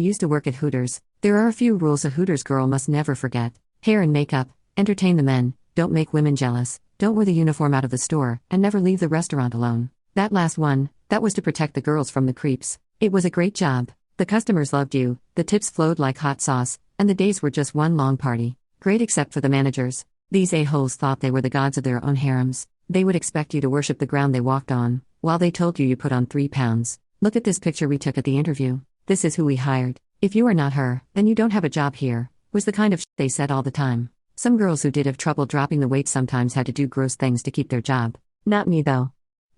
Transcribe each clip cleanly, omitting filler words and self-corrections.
I used to work at Hooters. There are a few rules a Hooters girl must never forget. Hair and makeup, entertain the men, don't make women jealous, don't wear the uniform out of the store, and never leave the restaurant alone. That last one, that was to protect the girls from the creeps. It was a great job. The customers loved you, the tips flowed like hot sauce, and the days were just one long party. Great except for the managers. These a-holes thought they were the gods of their own harems. They would expect you to worship the ground they walked on, while they told you put on 3 pounds. Look at this picture we took at the interview. This is who we hired. If you are not her, then you don't have a job here, was the kind of they said all the time. Some girls who did have trouble dropping the weight sometimes had to do gross things to keep their job. Not me though.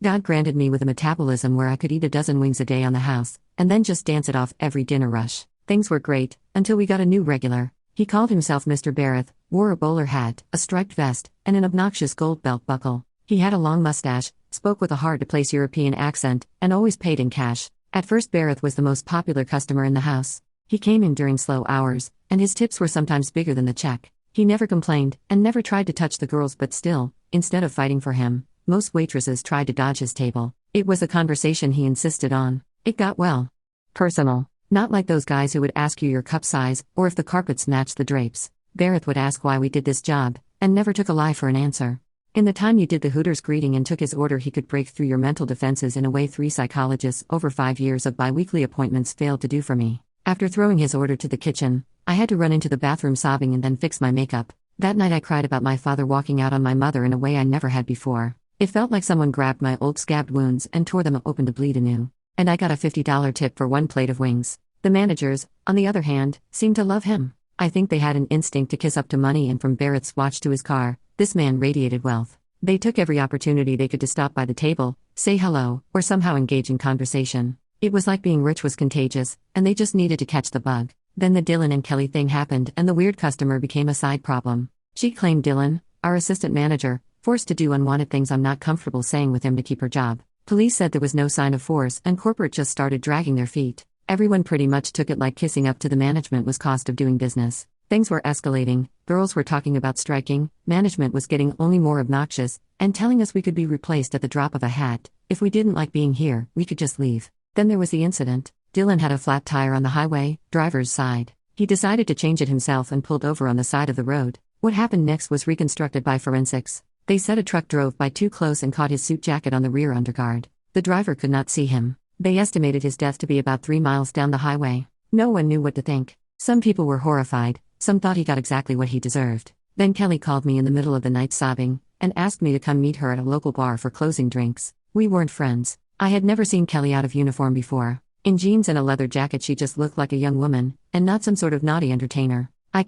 God granted me with a metabolism where I could eat a dozen wings a day on the house, and then just dance it off every dinner rush. Things were great, until we got a new regular. He called himself Mr. Barrett, wore a bowler hat, a striped vest, and an obnoxious gold belt buckle. He had a long mustache, spoke with a hard-to-place European accent, and always paid in cash. At first Barrett was the most popular customer in the house. He came in during slow hours, and his tips were sometimes bigger than the check. He never complained, and never tried to touch the girls, but still, instead of fighting for him, most waitresses tried to dodge his table. It was a conversation he insisted on. It got, well, personal. Not like those guys who would ask you your cup size, or if the carpets matched the drapes. Barrett would ask why we did this job, and never took a lie for an answer. In the time you did the Hooters greeting and took his order, he could break through your mental defenses in a way 3 psychologists over 5 years of bi-weekly appointments failed to do for me. After throwing his order to the kitchen, I had to run into the bathroom sobbing and then fix my makeup. That night I cried about my father walking out on my mother in a way I never had before. It felt like someone grabbed my old scabbed wounds and tore them open to bleed anew. And I got a $50 tip for 1 plate of wings. The managers, on the other hand, seemed to love him. I think they had an instinct to kiss up to money, and from Barrett's watch to his car, this man radiated wealth. They took every opportunity they could to stop by the table, say hello, or somehow engage in conversation. It was like being rich was contagious, and they just needed to catch the bug. Then the Dylan and Kelly thing happened, and the weird customer became a side problem. She claimed Dylan, our assistant manager, forced to do unwanted things I'm not comfortable saying with him to keep her job. Police said there was no sign of force, and corporate just started dragging their feet. Everyone pretty much took it like kissing up to the management was cost of doing business. Things were escalating, girls were talking about striking, management was getting only more obnoxious, and telling us we could be replaced at the drop of a hat. If we didn't like being here, we could just leave. Then there was the incident. Dylan had a flat tire on the highway, driver's side. He decided to change it himself and pulled over on the side of the road. What happened next was reconstructed by forensics. They said a truck drove by too close and caught his suit jacket on the rear underguard. The driver could not see him. They estimated his death to be about 3 miles down the highway. No one knew what to think. Some people were horrified, some thought he got exactly what he deserved. Then Kelly called me in the middle of the night sobbing, and asked me to come meet her at a local bar for closing drinks. We weren't friends. I had never seen Kelly out of uniform before. In jeans and a leather jacket she just looked like a young woman, and not some sort of naughty entertainer. I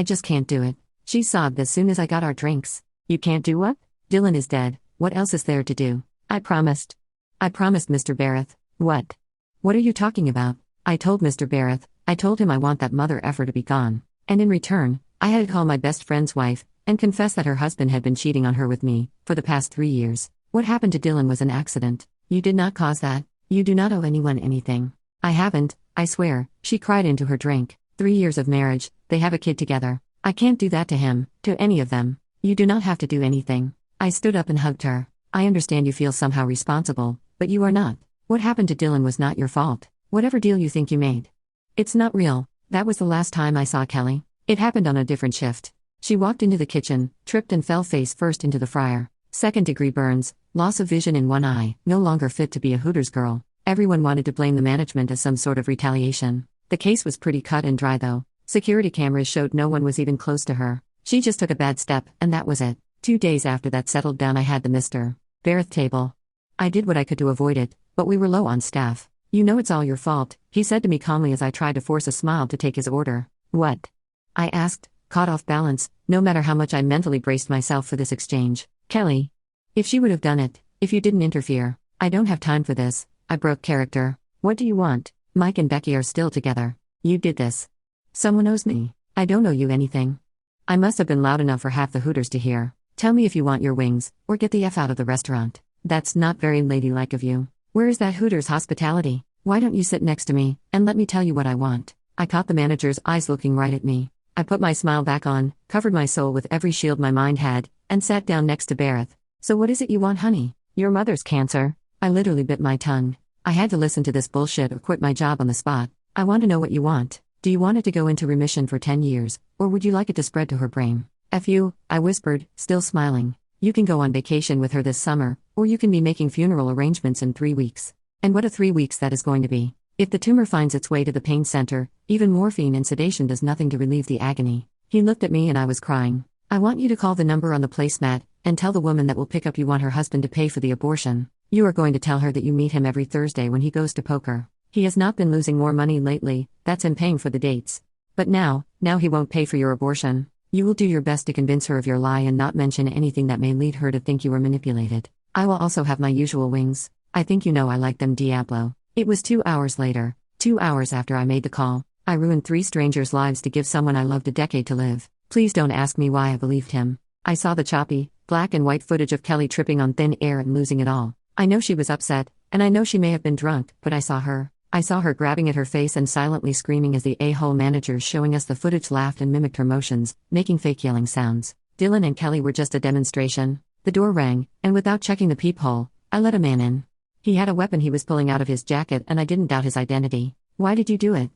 just can't do it. She sobbed as soon as I got our drinks. You can't do what? Dylan is dead, what else is there to do? I promised, Mr. Barrett. What? What are you talking about? I told Mr. Barrett, I told him I want that mother effer to be gone. And in return, I had to call my best friend's wife, and confess that her husband had been cheating on her with me, for the past 3 years. What happened to Dylan was an accident. You did not cause that. You do not owe anyone anything. I haven't, I swear, she cried into her drink. 3 years of marriage, they have a kid together. I can't do that to him, to any of them. You do not have to do anything. I stood up and hugged her. I understand you feel somehow responsible, but you are not. What happened to Dylan was not your fault. Whatever deal you think you made. It's not real. That was the last time I saw Kelly. It happened on a different shift. She walked into the kitchen, tripped and fell face first into the fryer. 2nd-degree burns, loss of vision in one eye, no longer fit to be a Hooters girl. Everyone wanted to blame the management as some sort of retaliation. The case was pretty cut and dry though. Security cameras showed no one was even close to her. She just took a bad step, and that was it. 2 days after that settled down I had the Mr. Barrett table. I did what I could to avoid it, but we were low on staff. You know it's all your fault, he said to me calmly as I tried to force a smile to take his order. What? I asked, caught off balance, no matter how much I mentally braced myself for this exchange. Kelly. If she would have done it, if you didn't interfere. I don't have time for this. I broke character. What do you want? Mike and Becky are still together. You did this. Someone owes me. I don't owe you anything. I must have been loud enough for half the Hooters to hear. Tell me if you want your wings, or get the F out of the restaurant. That's not very ladylike of you. Where is that Hooters hospitality? Why don't you sit next to me, and let me tell you what I want? I caught the manager's eyes looking right at me. I put my smile back on, covered my soul with every shield my mind had, and sat down next to Barrett. So what is it you want, honey? Your mother's cancer. I literally bit my tongue. I had to listen to this bullshit or quit my job on the spot. I want to know what you want. Do you want it to go into remission for 10 years, or would you like it to spread to her brain? F you, I whispered, still smiling. You can go on vacation with her this summer, or you can be making funeral arrangements in 3 weeks. And what a 3 weeks that is going to be. If the tumor finds its way to the pain center, even morphine and sedation does nothing to relieve the agony. He looked at me and I was crying. I want you to call the number on the placemat, and tell the woman that will pick up you want her husband to pay for the abortion. You are going to tell her that you meet him every Thursday when he goes to poker. He has not been losing more money lately, that's him paying for the dates. But now he won't pay for your abortion. You will do your best to convince her of your lie and not mention anything that may lead her to think you were manipulated. I will also have my usual wings. I think you know I like them, Diablo. It was 2 hours later, 2 hours after I made the call. I ruined 3 strangers' lives to give someone I loved a decade to live. Please don't ask me why I believed him. I saw the choppy, black and white footage of Kelly tripping on thin air and losing it all. I know she was upset, and I know she may have been drunk, but I saw her. I saw her grabbing at her face and silently screaming as the a-hole managers showing us the footage laughed and mimicked her motions, making fake yelling sounds. Dylan and Kelly were just a demonstration. The door rang, and without checking the peephole, I let a man in. He had a weapon he was pulling out of his jacket and I didn't doubt his identity. Why did you do it?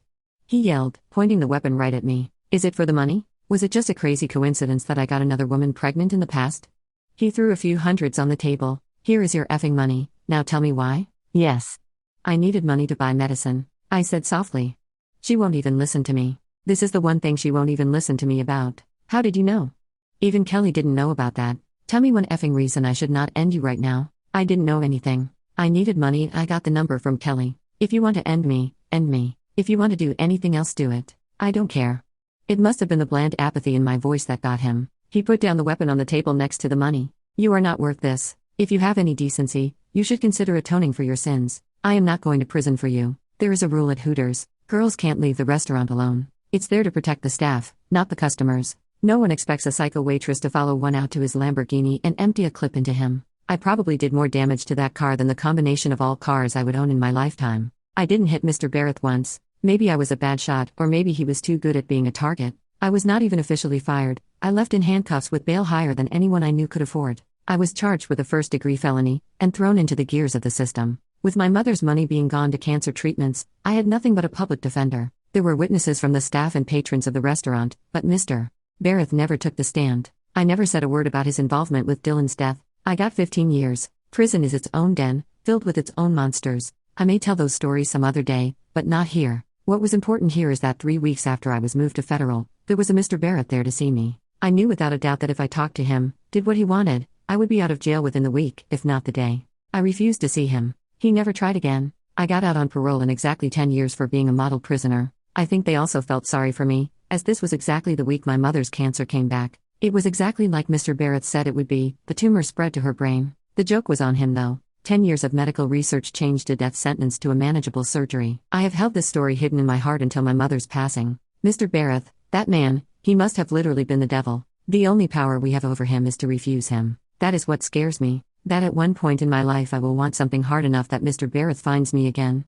He yelled, pointing the weapon right at me. Is it for the money? Was it just a crazy coincidence that I got another woman pregnant in the past? He threw a few hundreds on the table. Here is your effing money, now tell me why? Yes. I needed money to buy medicine, I said softly. She won't even listen to me. This is the one thing she won't even listen to me about. How did you know? Even Kelly didn't know about that. Tell me one effing reason I should not end you right now. I didn't know anything. I needed money, I got the number from Kelly. If you want to end me, end me. If you want to do anything else, do it. I don't care. It must have been the bland apathy in my voice that got him. He put down the weapon on the table next to the money. You are not worth this. If you have any decency, you should consider atoning for your sins. I am not going to prison for you. There is a rule at Hooters. Girls can't leave the restaurant alone. It's there to protect the staff, not the customers. No one expects a psycho waitress to follow one out to his Lamborghini and empty a clip into him. I probably did more damage to that car than the combination of all cars I would own in my lifetime. I didn't hit Mr. Barrett once. Maybe I was a bad shot, or maybe he was too good at being a target. I was not even officially fired. I left in handcuffs with bail higher than anyone I knew could afford. I was charged with a first-degree felony, and thrown into the gears of the system. With my mother's money being gone to cancer treatments, I had nothing but a public defender. There were witnesses from the staff and patrons of the restaurant, but Mr. Barrett never took the stand. I never said a word about his involvement with Dylan's death. I got 15 years. Prison is its own den, filled with its own monsters. I may tell those stories some other day, but not here. What was important here is that 3 weeks after I was moved to federal, there was a Mr. Barrett there to see me. I knew without a doubt that if I talked to him, did what he wanted, I would be out of jail within the week, if not the day. I refused to see him. He never tried again. I got out on parole in exactly 10 years for being a model prisoner. I think they also felt sorry for me, as this was exactly the week my mother's cancer came back. It was exactly like Mr. Barrett said it would be. The tumor spread to her brain. The joke was on him though. 10 years of medical research changed a death sentence to a manageable surgery. I have held this story hidden in my heart until my mother's passing. Mr. Barrett, that man, he must have literally been the devil. The only power we have over him is to refuse him. That is what scares me. That at one point in my life I will want something hard enough that Mr. Barrett finds me again.